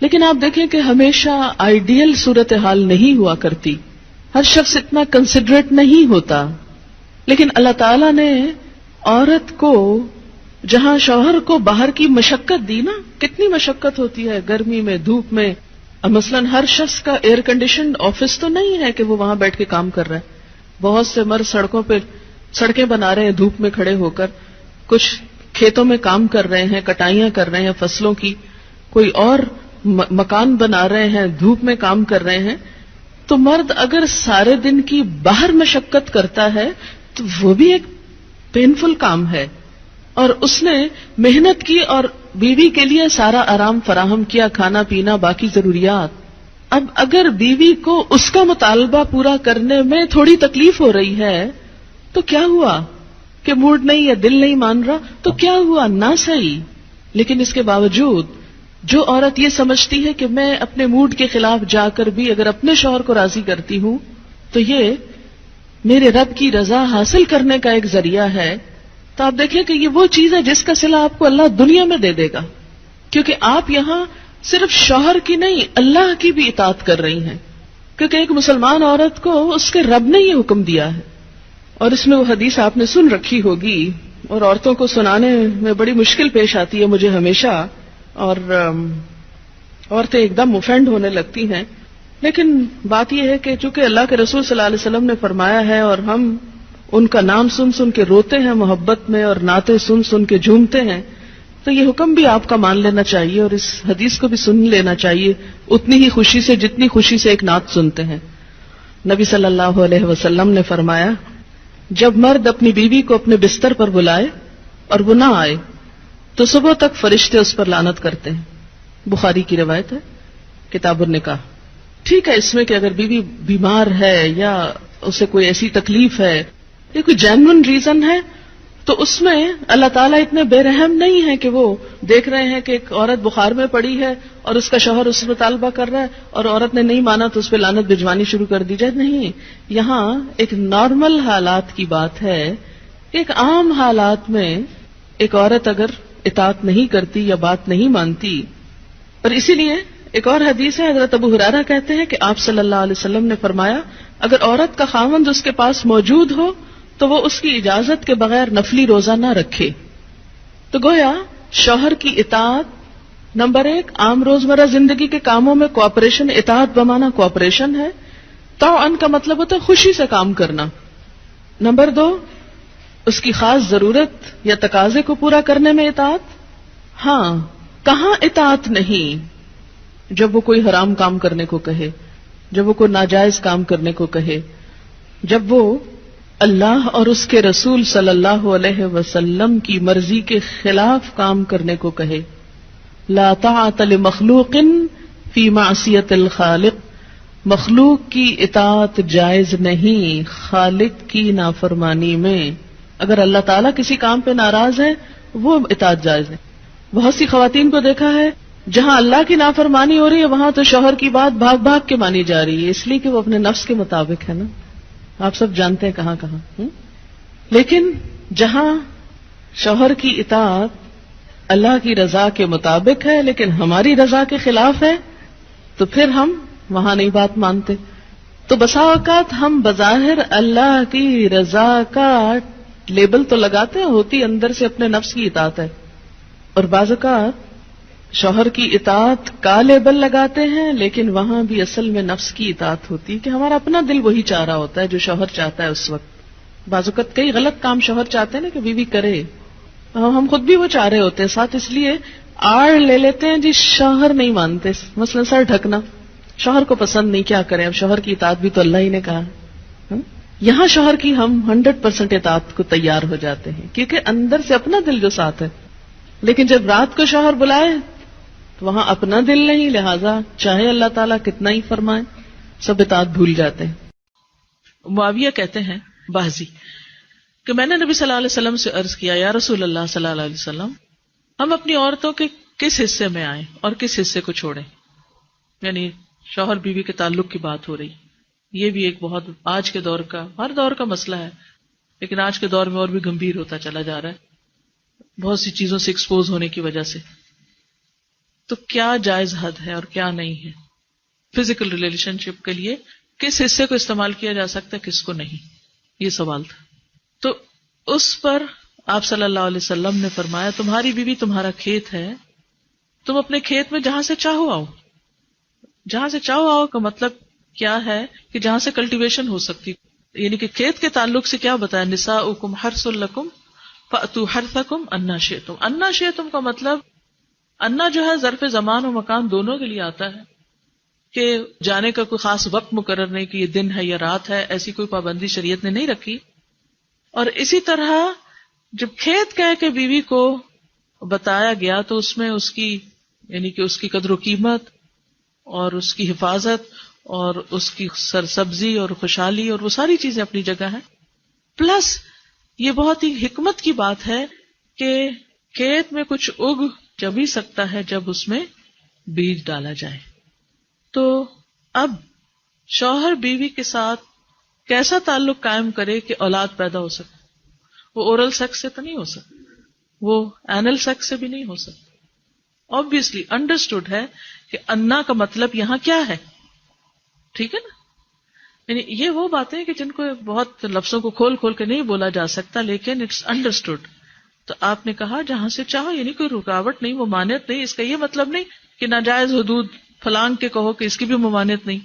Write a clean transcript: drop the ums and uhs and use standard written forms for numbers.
لیکن آپ دیکھیں کہ ہمیشہ آئیڈیل صورتحال نہیں ہوا کرتی، ہر شخص اتنا کنسیڈریٹ نہیں ہوتا. لیکن اللہ تعالیٰ نے عورت کو جہاں شوہر کو باہر کی مشقت دی نا، کتنی مشقت ہوتی ہے گرمی میں، دھوپ میں. مثلاً ہر شخص کا ایئر کنڈیشنڈ آفس تو نہیں ہے کہ وہ وہاں بیٹھ کے کام کر رہا ہے. بہت سے مرد سڑکوں پہ سڑکیں بنا رہے ہیں دھوپ میں کھڑے ہو کر، کچھ کھیتوں میں کام کر رہے ہیں، کٹائیاں کر رہے ہیں فصلوں کی، کوئی اور مکان بنا رہے ہیں، دھوپ میں کام کر رہے ہیں. تو مرد اگر سارے دن کی باہر مشقت کرتا ہے تو وہ بھی ایک پینفل کام ہے، اور اس نے محنت کی اور بیوی کے لیے سارا آرام فراہم کیا، کھانا پینا باقی ضروریات. اب اگر بیوی کو اس کا مطالبہ پورا کرنے میں تھوڑی تکلیف ہو رہی ہے تو کیا ہوا کہ موڈ نہیں ہے، دل نہیں مان رہا تو کیا ہوا، نہ صحیح. لیکن اس کے باوجود جو عورت یہ سمجھتی ہے کہ میں اپنے موڈ کے خلاف جا کر بھی اگر اپنے شوہر کو راضی کرتی ہوں تو یہ میرے رب کی رضا حاصل کرنے کا ایک ذریعہ ہے، تو آپ دیکھیں کہ یہ وہ چیز ہے جس کا صلہ آپ کو اللہ دنیا میں دے دے گا، کیونکہ آپ یہاں صرف شوہر کی نہیں اللہ کی بھی اطاعت کر رہی ہیں. کیونکہ ایک مسلمان عورت کو اس کے رب نے یہ حکم دیا ہے. اور اس میں وہ حدیث آپ نے سن رکھی ہوگی اور عورتوں کو سنانے میں بڑی مشکل پیش آتی ہے مجھے ہمیشہ، اور عورتیں ایک دم اوفینڈ ہونے لگتی ہیں. لیکن بات یہ ہے کہ چونکہ اللہ کے رسول صلی اللہ علیہ وسلم نے فرمایا ہے اور ہم ان کا نام سن سن کے روتے ہیں محبت میں اور نعتیں سن سن کے جھومتے ہیں، تو یہ حکم بھی آپ کا مان لینا چاہیے اور اس حدیث کو بھی سن لینا چاہیے اتنی ہی خوشی سے جتنی خوشی سے ایک نعت سنتے ہیں. نبی صلی اللہ علیہ وسلم نے فرمایا جب مرد اپنی بیوی کو اپنے بستر پر بلائے اور وہ نہ آئے تو صبح تک فرشتے اس پر لعنت کرتے ہیں. بخاری کی روایت ہے کتاب النکاح. ٹھیک ہے اس میں کہ اگر بیوی بیمار ہے یا اسے کوئی ایسی تکلیف ہے یا کوئی جینون ریزن ہے تو اس میں اللہ تعالیٰ اتنے بے رحم نہیں ہے کہ وہ دیکھ رہے ہیں کہ ایک عورت بخار میں پڑی ہے اور اس کا شوہر اس سے مطالبہ کر رہا ہے اور عورت نے نہیں مانا تو اس پہ لعنت بھجوانی شروع کر دی جائے. نہیں، یہاں ایک نارمل حالات کی بات ہے. ایک عام حالات میں ایک عورت اگر اطاعت نہیں کرتی یا بات نہیں مانتی، اور اسی لیے ایک اور حدیث ہے حضرت ابو ہریرہ کہتے ہیں کہ آپ صلی اللہ علیہ وسلم نے فرمایا اگر عورت کا خاوند اس کے پاس موجود ہو تو وہ اس کی اجازت کے بغیر نفلی روزہ نہ رکھے. تو گویا شوہر کی اطاعت نمبر 1 عام روزمرہ زندگی کے کاموں میں کوآپریشن، اطاعت بمانا کوآپریشن ہے. طوعاً کا مطلب ہوتا ہے خوشی سے کام کرنا. نمبر 2 اس کی خاص ضرورت یا تقاضے کو پورا کرنے میں اطاعت. ہاں کہاں اطاعت نہیں؟ جب وہ کوئی حرام کام کرنے کو کہے، جب وہ کوئی ناجائز کام کرنے کو کہے، جب وہ اللہ اور اس کے رسول صلی اللہ علیہ وسلم کی مرضی کے خلاف کام کرنے کو کہے. لا طاعت لمخلوق فی معصیت الخالق. مخلوق کی اطاعت جائز نہیں خالق کی نافرمانی میں. اگر اللہ تعالیٰ کسی کام پہ ناراض ہے وہ اطاعت جائز ہے. بہت سی خواتین کو دیکھا ہے جہاں اللہ کی نافرمانی ہو رہی ہے وہاں تو شوہر کی بات بھاگ بھاگ کے مانی جا رہی ہے، اس لیے کہ وہ اپنے نفس کے مطابق ہے نا. آپ سب جانتے ہیں کہاں کہاں. لیکن جہاں شوہر کی اطاعت اللہ کی رضا کے مطابق ہے لیکن ہماری رضا کے خلاف ہے تو پھر ہم وہاں نہیں بات مانتے. تو بسا اوقات ہم بظاہر اللہ کی رضا کا لیبل تو لگاتے ہیں، ہوتی اندر سے اپنے نفس کی اطاعت ہے. اور بعض اوقات شوہر کی اطاعت کا لیبل لگاتے ہیں لیکن وہاں بھی اصل میں نفس کی اطاعت ہوتی ہے کہ ہمارا اپنا دل وہی چاہ رہا ہوتا ہے جو شوہر چاہتا ہے اس وقت. بعض اوقات کئی غلط کام شوہر چاہتے ہیں نا کہ بیوی کرے، ہم خود بھی وہ چاہ رہے ہوتے ہیں ساتھ، اس لیے آڑ لے لیتے ہیں جی شوہر نہیں مانتے. مثلا سر ڈھکنا شوہر کو پسند نہیں، کیا کریں، اب شوہر کی اطاعت بھی تو اللہ ہی نے کہا. یہاں شوہر کی ہم 100% اطاعت کو تیار ہو جاتے ہیں کیونکہ اندر سے اپنا دل جو ساتھ ہے. لیکن جب رات کو شوہر بلائے تو وہاں اپنا دل نہیں، لہذا چاہے اللہ تعالیٰ کتنا ہی فرمائے سب اطاعت بھول جاتے ہیں. معاویہ کہتے ہیں بازی کہ میں نے نبی صلی اللہ علیہ وسلم سے عرض کیا یا رسول اللہ صلی اللہ علیہ وسلم ہم اپنی عورتوں کے کس حصے میں آئیں اور کس حصے کو چھوڑیں. یعنی شوہر بیوی کے تعلق کی بات ہو رہی. یہ بھی ایک بہت آج کے دور کا، ہر دور کا مسئلہ ہے لیکن آج کے دور میں اور بھی گمبھیر ہوتا چلا جا رہا ہے بہت سی چیزوں سے ایکسپوز ہونے کی وجہ سے. تو کیا جائز حد ہے اور کیا نہیں ہے؟ فزیکل ریلیشن شپ کے لیے کس حصے کو استعمال کیا جا سکتا ہے، کس کو نہیں، یہ سوال تھا. تو اس پر آپ صلی اللہ علیہ وسلم نے فرمایا تمہاری بیوی تمہارا کھیت ہے، تم اپنے کھیت میں جہاں سے چاہو آؤ. جہاں سے چاہو آؤ کا مطلب کیا ہے کہ جہاں سے کلٹیویشن ہو سکتی، یعنی کہ کھیت کے تعلق سے کیا بتایا، نساؤکم حرث لکم فأتوا حرثکم انا شئتم. انا شئتم کا مطلب انا جو ہے ظرف زمان و مکان دونوں کے لیے آتا ہے، کہ جانے کا کوئی خاص وقت مقرر نہیں کہ یہ دن ہے یا رات ہے، ایسی کوئی پابندی شریعت نے نہیں رکھی. اور اسی طرح جب کھیت کہہ کے بیوی کو بتایا گیا تو اس میں اس کی یعنی کہ اس کی قدر و قیمت اور اس کی حفاظت اور اس کی سرسبزی اور خوشحالی اور وہ ساری چیزیں اپنی جگہ ہیں. پلس یہ بہت ہی حکمت کی بات ہے کہ کھیت میں کچھ اگ جب ہی سکتا ہے جب اس میں بیج ڈالا جائے. تو اب شوہر بیوی کے ساتھ کیسا تعلق قائم کرے کہ اولاد پیدا ہو سکے؟ وہ اورل سیکس سے تو نہیں ہو سکتا، وہ اینل سیکس سے بھی نہیں ہو سکتا. obviously understood ہے کہ انا کا مطلب یہاں کیا ہے، ٹھیک ہے نا. یعنی یہ وہ باتیں کہ جن کو بہت لفظوں کو کھول کھول کے نہیں بولا جا سکتا، لیکن اٹس انڈرسٹوڈ. تو آپ نے کہا جہاں سے چاہو، یعنی کوئی رکاوٹ نہیں، ممانعت نہیں. اس کا یہ مطلب نہیں کہ ناجائز حدود پھلانگ کے کہو کہ اس کی بھی ممانعت نہیں.